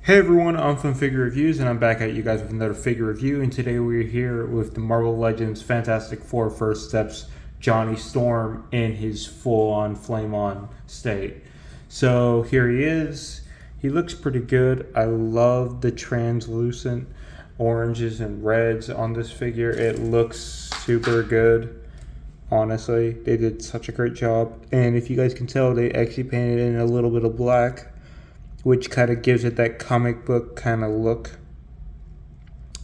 Hey everyone, I'm from Figure Reviews, and I'm back at you guys with another figure review. And today we're here with the Marvel Legends Fantastic Four First Steps Johnny Storm in his full-on flame-on state. So here he is. He looks pretty good. I love the translucent oranges and reds on this figure. It looks super good. Honestly, they did such a great job. And if you guys can tell, they actually painted in a little bit of black, which kind of gives it that comic book kind of look.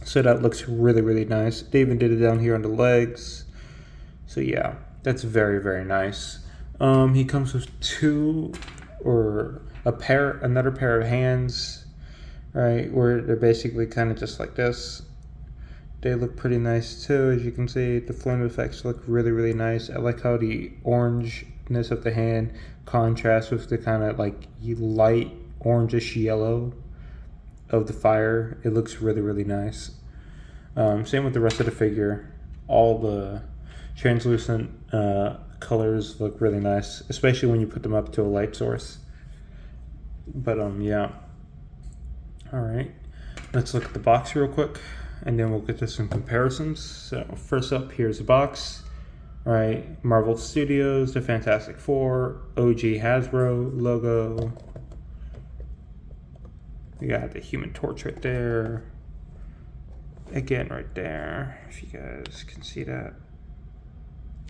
So that looks really, really nice. They even did it down here on the legs. So yeah, that's very, very nice. He comes with another pair of hands, right, where they're basically kind of just like this. They look pretty nice too, as you can see. The flame effects look really, really nice. I like how the orangeness of the hand contrasts with the kind of like light orangish yellow of the fire. It looks really, really nice. Same with the rest of the figure. All the translucent colors look really nice, especially when you put them up to a light source. But yeah. All right, let's look at the box real quick, and then we'll get to some comparisons. So first up, here's the box. All right, Marvel Studios, the Fantastic Four, OG Hasbro logo. We got the Human Torch right there. Again, right there, if you guys can see that.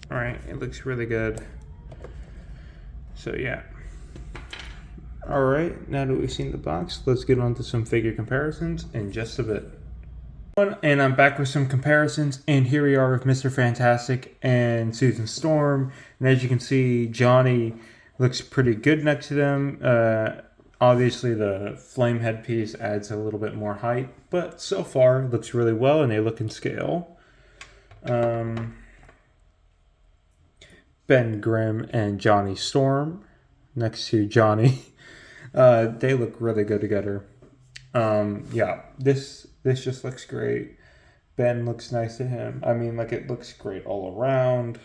All right, it looks really good. So yeah. All right, now that we've seen the box, let's get on to some figure comparisons in just a bit. And I'm back with some comparisons, and here we are with Mr. Fantastic and Susan Storm. And as you can see, Johnny looks pretty good next to them. Obviously, the flame headpiece adds a little bit more height, but so far it looks really well, and they look in scale. Ben Grimm and Johnny Storm next to Johnny. They look really good together. Yeah, this just looks great. Ben looks nice to him. I mean, like, it looks great all around.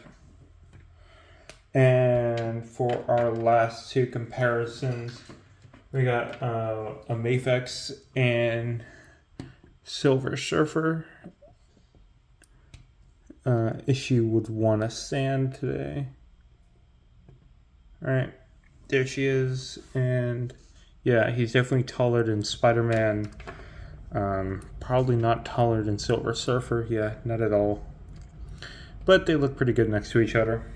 And for our last two comparisons, we got a Mafex and Silver Surfer. Issue would want to stand today. All right, there she is. And yeah, he's definitely taller than Spider-Man. Probably not taller than Silver Surfer. Yeah, not at all. But they look pretty good next to each other.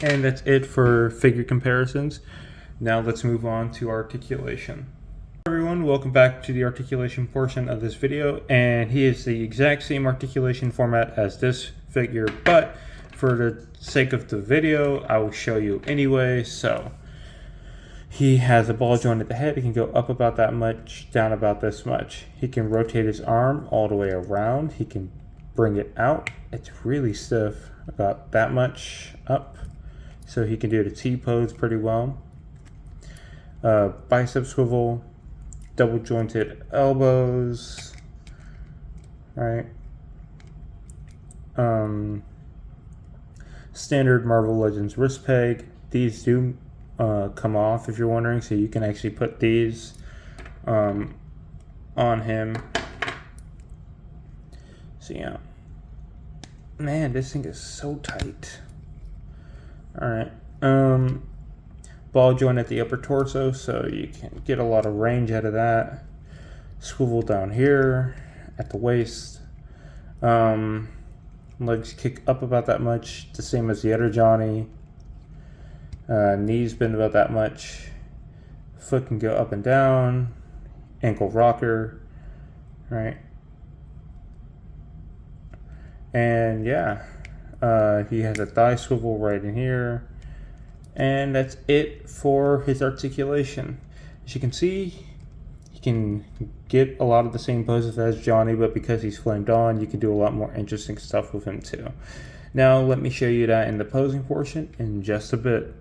And that's it for figure comparisons. Now let's move on to articulation. Hello everyone, welcome back to the articulation portion of this video, and he is the exact same articulation format as this figure, but for the sake of the video, I will show you anyway. So he has a ball joint at the head. He can go up about that much, down about this much. He can rotate his arm all the way around. He can bring it out. It's really stiff, about that much up. So he can do the T-pose pretty well. Bicep swivel, double jointed elbows, right? Standard Marvel Legends wrist peg. These do come off, if you're wondering, so you can actually put these on him. So yeah, man, this thing is so tight. All right, ball joint at the upper torso, so you can get a lot of range out of that. Swivel down here at the waist. Legs kick up about that much, the same as the other Johnny. Knees bend about that much. Foot can go up and down. Ankle rocker, right? And yeah, he has a thigh swivel right in here. And that's it for his articulation. As you can see, he can get a lot of the same poses as Johnny, but because he's flamed on, you can do a lot more interesting stuff with him too. Now, let me show you that in the posing portion in just a bit.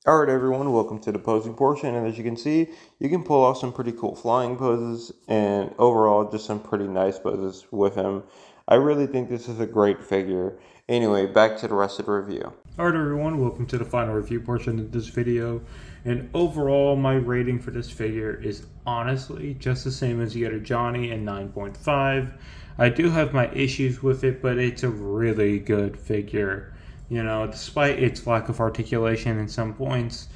Alright everyone, welcome to the posing portion, and as you can see, you can pull off some pretty cool flying poses, and overall just some pretty nice poses with him. I really think this is a great figure. Anyway, back to the rest of the review. Alright everyone, welcome to the final review portion of this video. And overall, my rating for this figure is honestly just the same as the other Johnny and 9.5. I do have my issues with it, but it's a really good figure. You know, despite its lack of articulation in some points,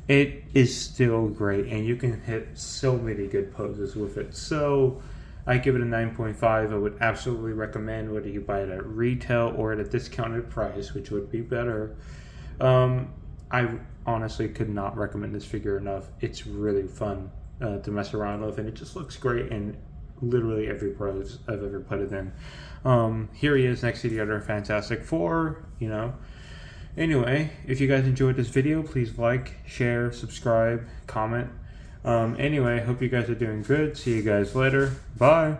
it is still great and you can hit so many good poses with it. So I give it a 9.5. I would absolutely recommend whether you buy it at retail or at a discounted price, which would be better. I honestly could not recommend this figure enough. It's really fun to mess around with, and it just looks great in literally every pose I've ever put it in. Here he is next to the other Fantastic Four, you know. Anyway, if you guys enjoyed this video, please like, share, subscribe, comment. Anyway, hope you guys are doing good. See you guys later. Bye.